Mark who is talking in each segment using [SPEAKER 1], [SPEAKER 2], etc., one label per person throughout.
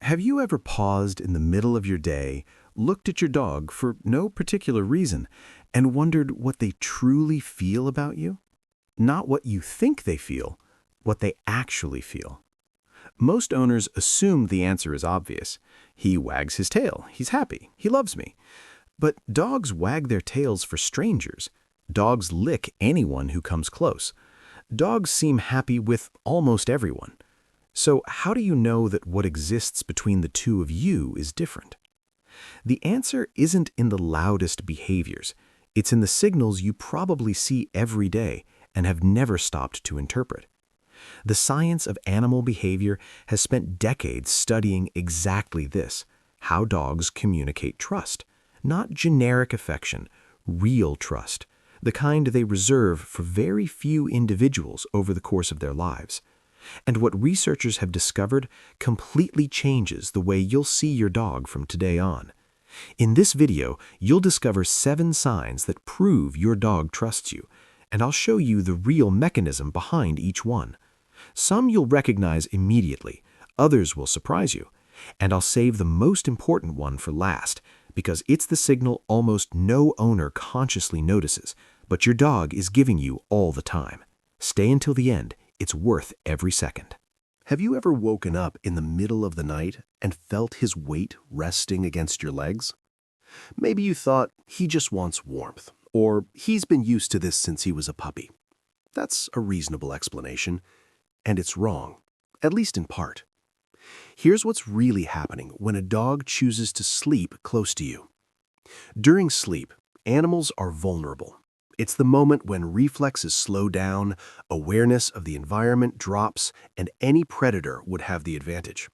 [SPEAKER 1] Have you ever paused in the middle of your day, looked at your dog for no particular reason, and wondered what they truly feel about you? Not what you think they feel, what they actually feel. Most owners assume the answer is obvious. He wags his tail, he's happy, he loves me. But dogs wag their tails for strangers. Dogs lick anyone who comes close. Dogs seem happy with almost everyone. So how do you know that what exists between the two of you is different? The answer isn't in the loudest behaviors. It's in the signals you probably see every day and have never stopped to interpret. The science of animal behavior has spent decades studying exactly this, how dogs communicate trust. Not generic affection, real trust, the kind they reserve for very few individuals over the course of their lives. And what researchers have discovered completely changes the way you'll see your dog from today on. In this video, you'll discover 7 signs that prove your dog trusts you, and I'll show you the real mechanism behind each one. Some you'll recognize immediately, others will surprise you, and I'll save the most important one for last, because it's the signal almost no owner consciously notices, but your dog is giving you all the time. Stay until the end. It's worth every second. Have you ever woken up in the middle of the night and felt his weight resting against your legs? Maybe you thought he just wants warmth, or he's been used to this since he was a puppy. That's a reasonable explanation, and it's wrong, at least in part. Here's what's really happening when a dog chooses to sleep close to you. During sleep, animals are vulnerable. It's the moment when reflexes slow down, awareness of the environment drops, and any predator would have the advantage.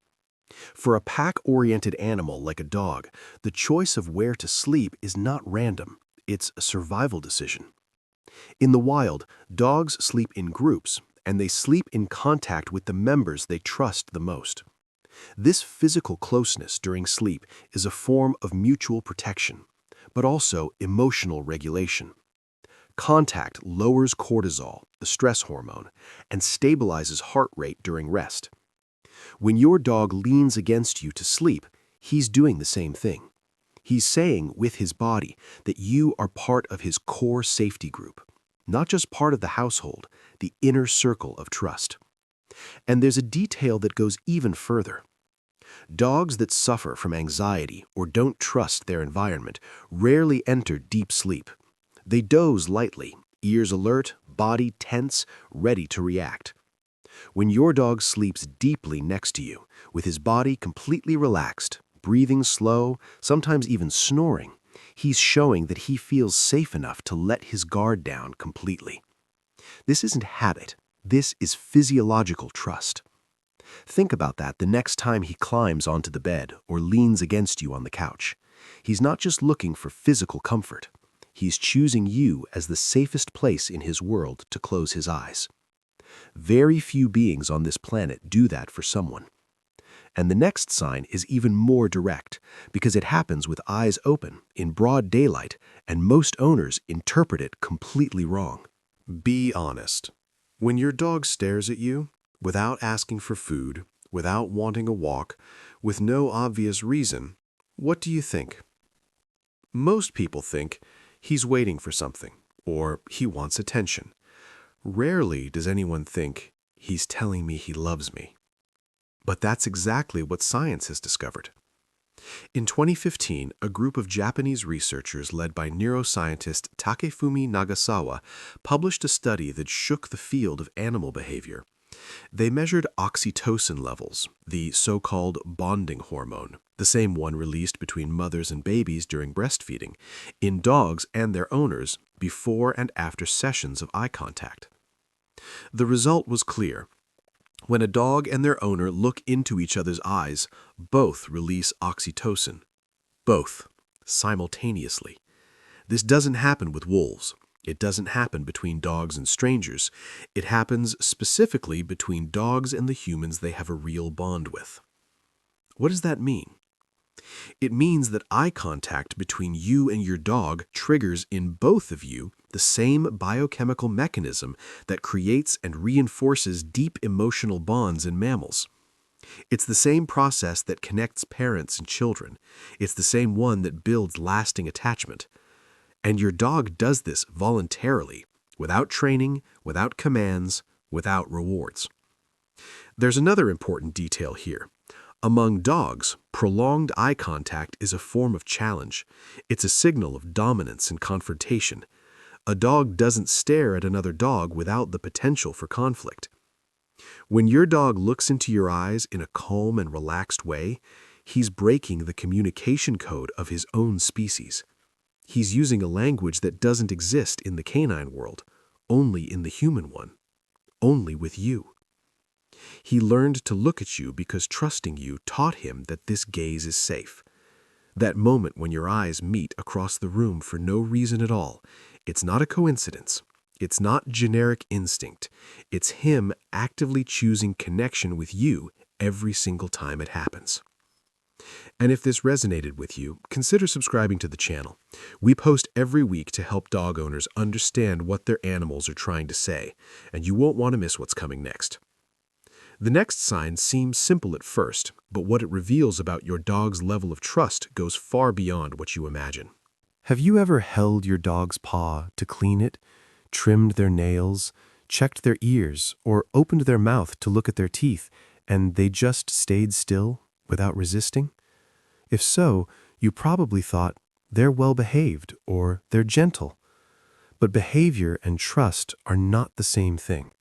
[SPEAKER 1] For a pack-oriented animal like a dog, the choice of where to sleep is not random. It's a survival decision. In the wild, dogs sleep in groups, and they sleep in contact with the members they trust the most. This physical closeness during sleep is a form of mutual protection, but also emotional regulation. Contact lowers cortisol, the stress hormone, and stabilizes heart rate during rest. When your dog leans against you to sleep, he's doing the same thing. He's saying with his body that you are part of his core safety group, not just part of the household, the inner circle of trust. And there's a detail that goes even further. Dogs that suffer from anxiety or don't trust their environment rarely enter deep sleep. They doze lightly, ears alert, body tense, ready to react. When your dog sleeps deeply next to you, with his body completely relaxed, breathing slow, sometimes even snoring, he's showing that he feels safe enough to let his guard down completely. This isn't habit. This is physiological trust. Think about that the next time he climbs onto the bed or leans against you on the couch. He's not just looking for physical comfort. He's choosing you as the safest place in his world to close his eyes. Very few beings on this planet do that for someone. And the next sign is even more direct, because it happens with eyes open, in broad daylight, and most owners interpret it completely wrong. Be honest. When your dog stares at you, without asking for food, without wanting a walk, with no obvious reason, what do you think? Most people think he's waiting for something, or he wants attention. Rarely does anyone think he's telling me he loves me. But that's exactly what science has discovered. In 2015, a group of Japanese researchers led by neuroscientist Takefumi Nagasawa published a study that shook the field of animal behavior. They measured oxytocin levels, the so-called bonding hormone, the same one released between mothers and babies during breastfeeding, in dogs and their owners before and after sessions of eye contact. The result was clear. When a dog and their owner look into each other's eyes, both release oxytocin. Both, simultaneously. This doesn't happen with wolves. It doesn't happen between dogs and strangers. It happens specifically between dogs and the humans they have a real bond with. What does that mean? It means that eye contact between you and your dog triggers in both of you the same biochemical mechanism that creates and reinforces deep emotional bonds in mammals.
[SPEAKER 2] It's the same process that connects parents and children. It's the same one that builds lasting attachment. And your dog does this voluntarily, without training, without commands, without rewards. There's another important detail here. Among dogs, prolonged eye contact is a form of challenge. It's a signal of dominance and confrontation. A dog doesn't stare at another dog without the potential for conflict. When your dog looks into your eyes in a calm and relaxed way, he's breaking the communication code of his own species. He's using a language that doesn't exist in the canine world, only in the human one, only with you. He learned to look at you because trusting you taught him that this gaze is safe. That moment when your eyes meet across the room for no reason at all, it's not a coincidence. It's not generic instinct. It's him actively choosing connection with you every single time it happens. And if this resonated with you, consider subscribing to the channel. We post every week to help dog owners understand what their animals are trying to say, and you won't want to miss what's coming next. The next sign seems simple at first, but what it reveals about your dog's level of trust goes far beyond what you imagine.
[SPEAKER 1] Have you ever held your dog's paw to clean it, trimmed their nails, checked their ears, or opened their mouth to look at their teeth, and they just stayed still without resisting? If so, you probably thought they're well-behaved or they're gentle. But behavior and trust are not the same thing.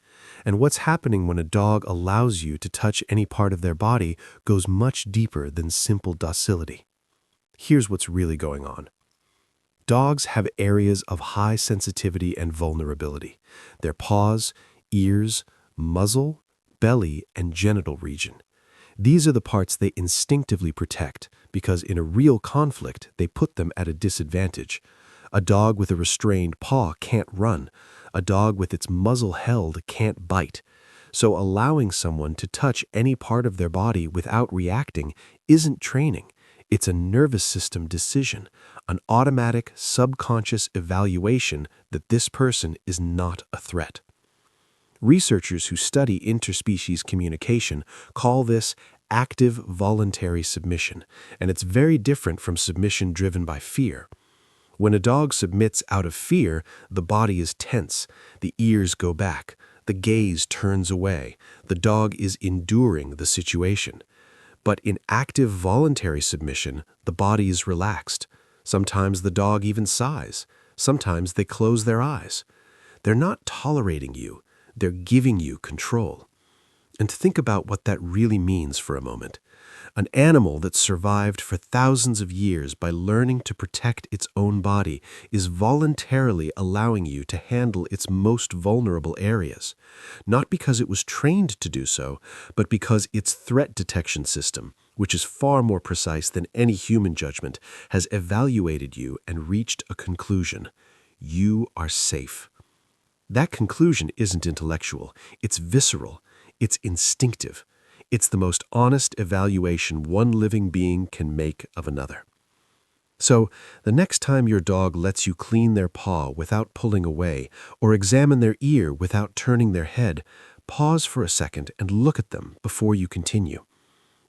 [SPEAKER 1] And what's happening when a dog allows you to touch any part of their body goes much deeper than simple docility. Here's what's really going on. Dogs have areas of high sensitivity and vulnerability. Their paws, ears, muzzle, belly, and genital region. These are the parts they instinctively protect because in a real conflict, they put them at a disadvantage. A dog with a restrained paw can't run. A dog with its muzzle held can't bite. So allowing someone to touch any part of their body without reacting isn't training. It's a nervous system decision, an automatic subconscious evaluation that this person is not a threat. Researchers who study interspecies communication call this active voluntary submission, and it's very different from submission driven by fear. When a dog submits out of fear, the body is tense, the ears go back, the gaze turns away, the dog is enduring the situation. But in active voluntary submission, the body is relaxed. Sometimes the dog even sighs. Sometimes they close their eyes. They're not tolerating you, they're giving you control. And think about what that really means for a moment. An animal that survived for thousands of years by learning to protect its own body is voluntarily allowing you to handle its most vulnerable areas, not because it was trained to do so, but because its threat detection system, which is far more precise than any human judgment, has evaluated you and reached a conclusion. You are safe. That conclusion isn't intellectual, it's visceral, it's instinctive. It's the most honest evaluation one living being can make of another. So, the next time your dog lets you clean their paw without pulling away, or examine their ear without turning their head, pause for a second and look at them before you continue.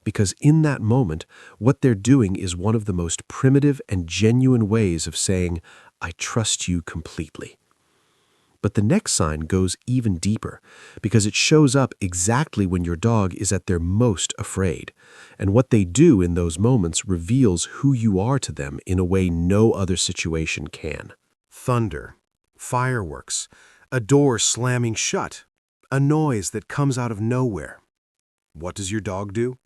[SPEAKER 1] Because in that moment, what they're doing is one of the most primitive and genuine ways of saying, "I trust you completely." But the next sign goes even deeper because it shows up exactly when your dog is at their most afraid. And what they do in those moments reveals who you are to them in a way no other situation can. Thunder, fireworks, a door slamming shut, a noise that comes out of nowhere. What does your dog do?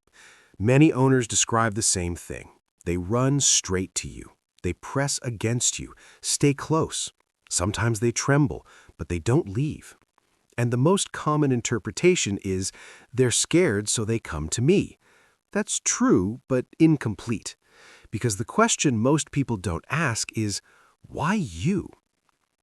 [SPEAKER 1] Many owners describe the same thing. They run straight to you. They press against you, stay close. Sometimes they tremble, but they don't leave. And the most common interpretation is, they're scared so they come to me. That's true, but incomplete. Because the question most people don't ask is, why you?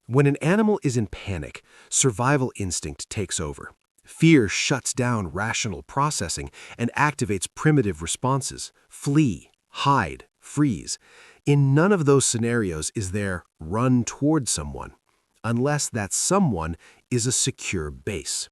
[SPEAKER 1] When an animal is in panic, survival instinct takes over. Fear shuts down rational processing and activates primitive responses. Flee, hide, freeze. In none of those scenarios is there run toward someone, unless that someone is a secure base.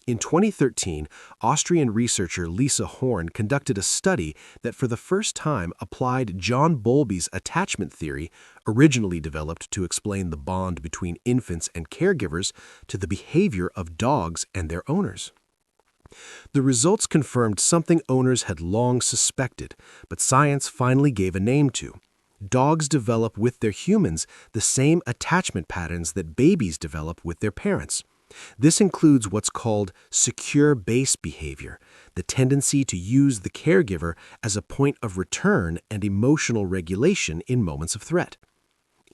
[SPEAKER 2] In 2013, Austrian researcher Lisa Horn conducted a study that for the first time applied John Bowlby's attachment theory, originally developed to explain the bond between infants and caregivers, to the behavior of dogs and their owners. The results confirmed something owners had long suspected, but science finally gave a name to. Dogs develop with their humans the same attachment patterns that babies develop with their parents. This includes what's called secure base behavior, the tendency to use the caregiver as a point of return and emotional regulation in moments of threat.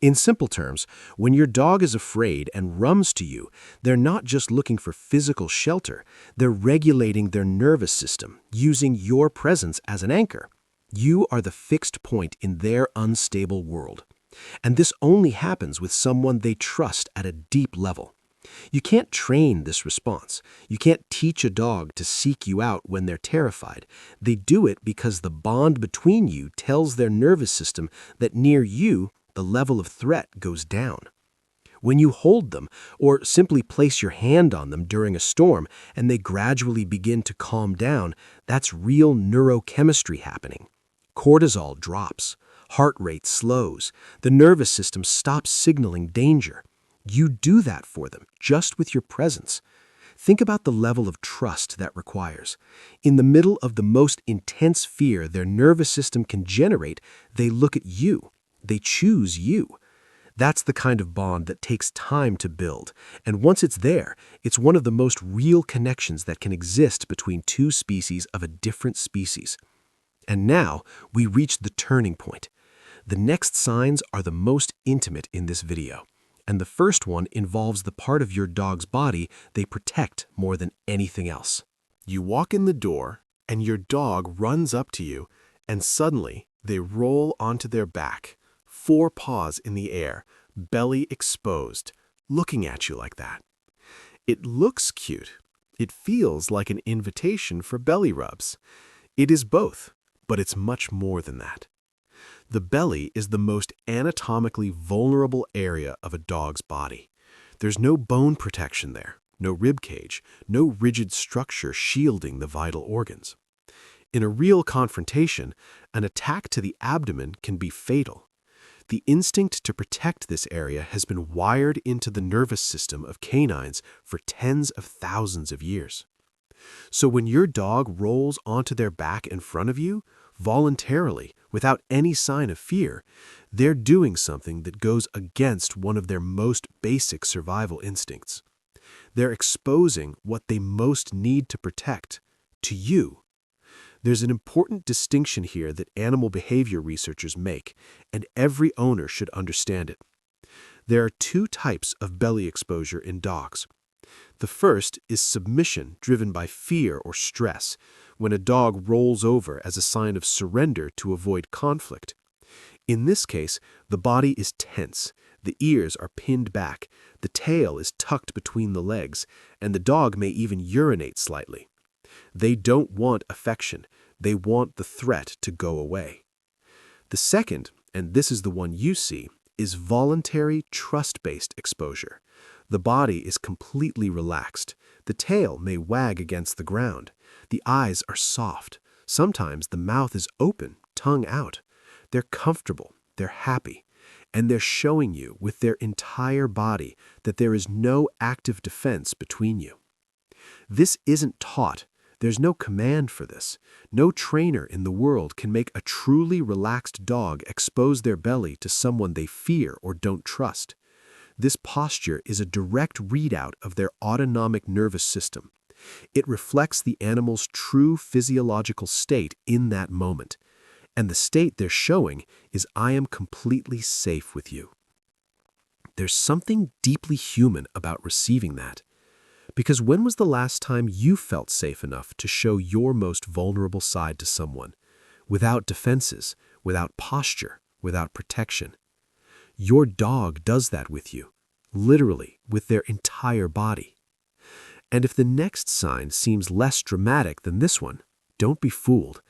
[SPEAKER 2] In simple terms, when your dog is afraid and rums to you, they're not just looking for physical shelter, they're regulating their nervous system, using your presence as an anchor. You are the fixed point in their unstable world. And this only happens with someone they trust at a deep level. You can't train this response. You can't teach a dog to seek you out when they're terrified. They do it because the bond between you tells their nervous system that near you, the level of threat goes down. When you hold them, or simply place your hand on them during a storm, and they gradually begin to calm down, that's real neurochemistry happening. Cortisol drops, heart rate slows, the nervous system stops signaling danger. You do that for them, just with your presence. Think about the level of trust that requires. In the middle of the most intense fear their nervous system can generate, they look at you. They choose you. That's the kind of bond that takes time to build, and once it's there, it's one of the most real connections that can exist between two species of a different species. And now, we reach the turning point. The next signs are the most intimate in this video, and the first one involves the part of your dog's body they protect more than anything else.
[SPEAKER 1] You walk in the door, and your dog runs up to you, and suddenly they roll onto their back, 4 paws in the air, belly exposed, looking at you like that. It looks cute. It feels like an invitation for belly rubs. It is both, but it's much more than that. The belly is the most anatomically vulnerable area of a dog's body. There's no bone protection there, no rib cage, no rigid structure shielding the vital organs. In a real confrontation, an attack to the abdomen can be fatal. The instinct to protect this area has been wired into the nervous system of canines for tens of thousands of years. So when your dog rolls onto their back in front of you, voluntarily, without any sign of fear, they're doing something that goes against one of their most basic survival instincts. They're exposing what they most need to protect to you. There's an important distinction here that animal behavior researchers make, and every owner should understand it. There are 2 types of belly exposure in dogs. The first is submission driven by fear or stress, when a dog rolls over as a sign of surrender to avoid conflict. In this case, the body is tense, the ears are pinned back, the tail is tucked between the legs, and the dog may even urinate slightly. They don't want affection, they want the threat to go away. The second, and this is the one you see, is voluntary trust-based exposure. The body is completely relaxed. The tail may wag against the ground. The eyes are soft. Sometimes the mouth is open, tongue out. They're comfortable, they're happy, and they're showing you with their entire body that there is no active defense between you. This isn't taught. There's no command for this. No trainer in the world can make a truly relaxed dog expose their belly to someone they fear or don't trust. This posture is a direct readout of their autonomic nervous system. It reflects the animal's true physiological state in that moment. And the state they're showing is, I am completely safe with you. There's something deeply human about receiving that. Because when was the last time you felt safe enough to show your most vulnerable side to someone? Without defenses, without posture, without protection. Your dog does that with you, literally with their entire body. And if the next sign seems less dramatic than this one, don't be fooled,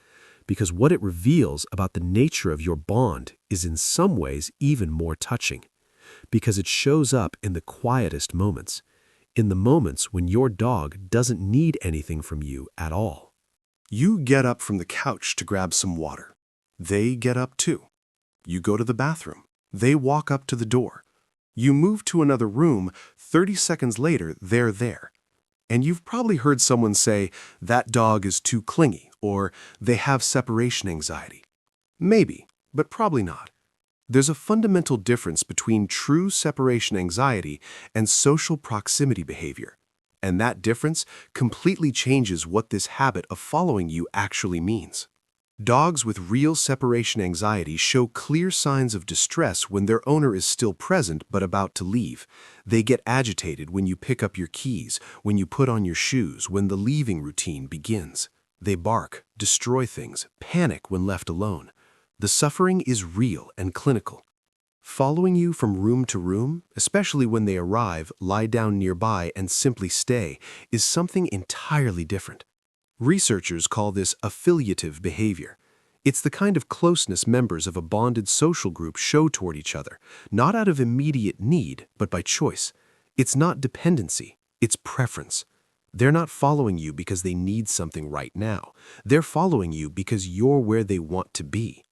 [SPEAKER 1] because what it reveals about the nature of your bond is in some ways even more touching, because it shows up in the quietest moments.
[SPEAKER 2] in the moments when your dog doesn't need anything from you at all.
[SPEAKER 3] You get up from the couch to grab some water. They get up too. You go to the bathroom. They walk up to the door. You move to another room. 30 seconds later, they're there. And you've probably heard someone say, that dog is too clingy, or they have separation anxiety. Maybe, but probably not. There's a fundamental difference between true separation anxiety and social proximity behavior. And that difference completely changes what this habit of following you actually means. Dogs with real separation anxiety show clear signs of distress when their owner is still present but about to leave. They get agitated when you pick up your keys, when you put on your shoes, when the leaving routine begins. They bark, destroy things, panic when left alone. The suffering is real and clinical. Following you from room to room, especially when they arrive, lie down nearby, and simply stay, is something entirely different. Researchers call this affiliative behavior. It's the kind of closeness members of a bonded social group show toward each other, not out of immediate need, but by choice. It's not dependency, it's preference. They're not following you because they need something right now. They're following you because you're where they want to be.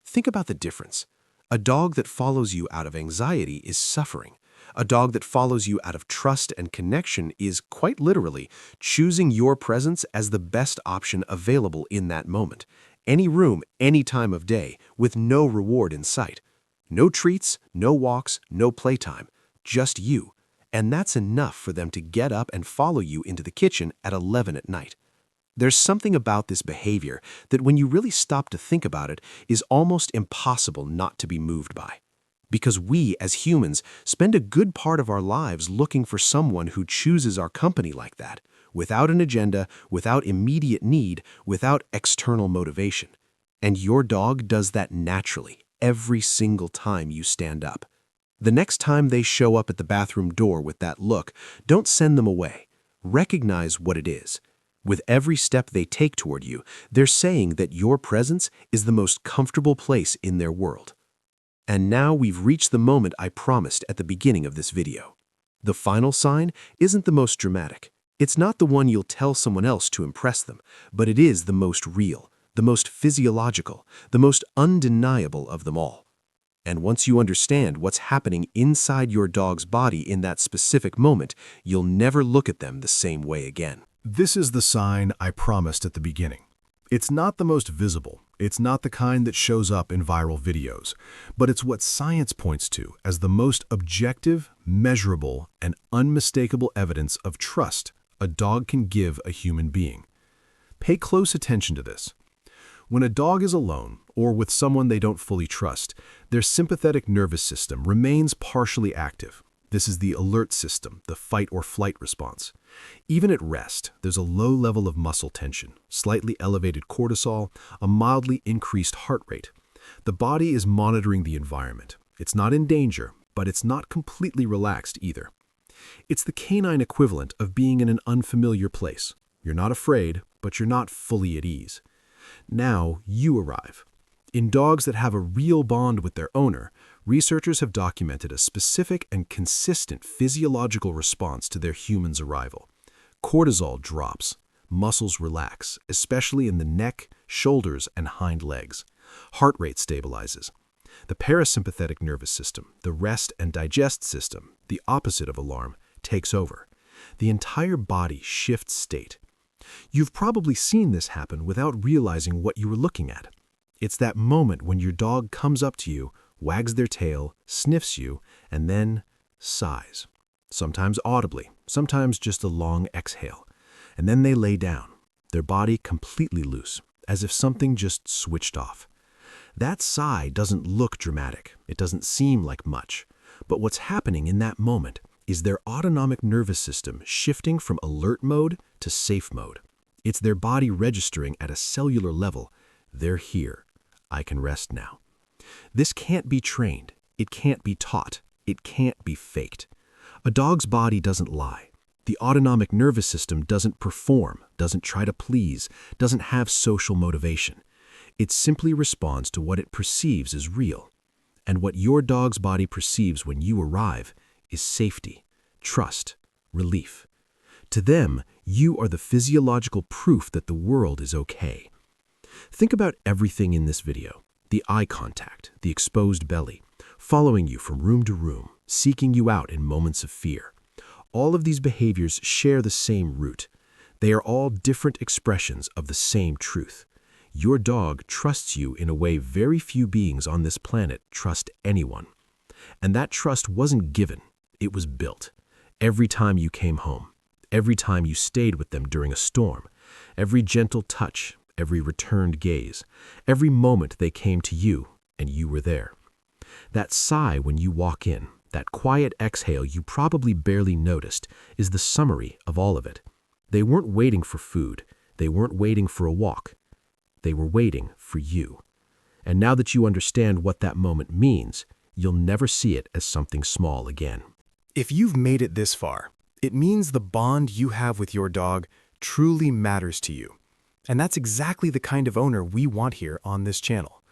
[SPEAKER 3] Think about the difference. A dog that follows you out of anxiety is suffering. A dog that follows you out of trust and connection is, quite literally, choosing your presence as the best option available in that moment. Any room, any time of day, with no reward in sight. No treats, no walks, no playtime. Just you. And that's enough for them to get up and follow you into the kitchen at 11 at night. There's something about this behavior that when you really stop to think about it is almost impossible not to be moved by. Because we, as humans, spend a good part of our lives looking for someone who chooses our company like that, without an agenda, without immediate need, without external motivation. And your dog does that naturally, every single time you stand up. The next time they show up at the bathroom door with that look, don't send them away. Recognize what it is. With every step they take toward you, they're saying that your presence is the most comfortable place in their world. And now we've reached the moment I promised at the beginning of this video. The final sign isn't the most dramatic. It's not the one you'll tell someone else to impress them, but it is the most real, the most physiological, the most undeniable of them all. And once you understand what's happening inside your dog's body in that specific moment, you'll never look at them the same way again.
[SPEAKER 1] This is the sign I promised at the beginning. It's not the most visible, it's not the kind that shows up in viral videos, but it's what science points to as the most objective, measurable, and unmistakable evidence of trust a dog can give a human being. Pay close attention to this. When a dog is alone, or with someone they don't fully trust, their sympathetic nervous system remains partially active. This is the alert system, the fight or flight response. Even at rest, there's a low level of muscle tension, slightly elevated cortisol, a mildly increased heart rate. The body is monitoring the environment. It's not in danger, but it's not completely relaxed either. It's the canine equivalent of being in an unfamiliar place. You're not afraid, but you're not fully at ease. Now you arrive. In dogs that have a real bond with their owner, researchers have documented a specific and consistent physiological response to their human's arrival. Cortisol drops, muscles relax, especially in the neck, shoulders, and hind legs. Heart rate stabilizes. The parasympathetic nervous system, the rest and digest system, the opposite of alarm, takes over. The entire body shifts state. You've probably seen this happen without realizing what you were looking at. It's that moment when your dog comes up to you, wags their tail, sniffs you, and then sighs. Sometimes audibly, sometimes just a long exhale. And then they lay down, their body completely loose, as if something just switched off. That sigh doesn't look dramatic. It doesn't seem like much. But what's happening in that moment is their autonomic nervous system shifting from alert mode to safe mode. It's their body registering at a cellular level. They're here. I can rest now. This can't be trained. It can't be taught. It can't be faked. A dog's body doesn't lie. The autonomic nervous system doesn't perform, doesn't try to please, doesn't have social motivation. It simply responds to what it perceives as real. And what your dog's body perceives when you arrive is safety, trust,
[SPEAKER 2] relief. To them, you are the physiological proof that the world is okay. Think about everything in this video: the eye contact, the exposed belly, following you from room to room, seeking you out in moments of fear. All of these behaviors share the same root. They are all different expressions of the same truth. Your dog trusts you in a way very few beings on this planet trust anyone. And that trust wasn't given, it was built. Every time you came home, every time you stayed with them during a storm, every gentle touch, every returned gaze, every moment they came to you and you were there. That sigh when you walk in, that quiet exhale you probably barely noticed, is the summary of all of it. They weren't waiting for food. They weren't waiting for a walk. They were waiting for you. And now that you understand what that moment means, you'll never see it as something small again.
[SPEAKER 3] If you've made it this far, it means the bond you have with your dog truly matters to you. And that's exactly the kind of owner we want here on this channel.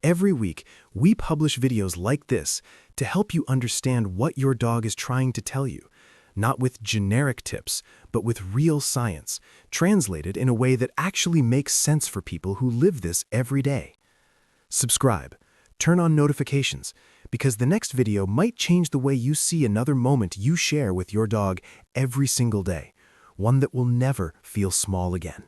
[SPEAKER 3] Every week, we publish videos like this to help you understand what your dog is trying to tell you, not with generic tips, but with real science, translated in a way that actually makes sense for people who live this every day. Subscribe, turn on notifications, because the next video might change the way you see another moment you share with your dog every single day, one that will never feel small again.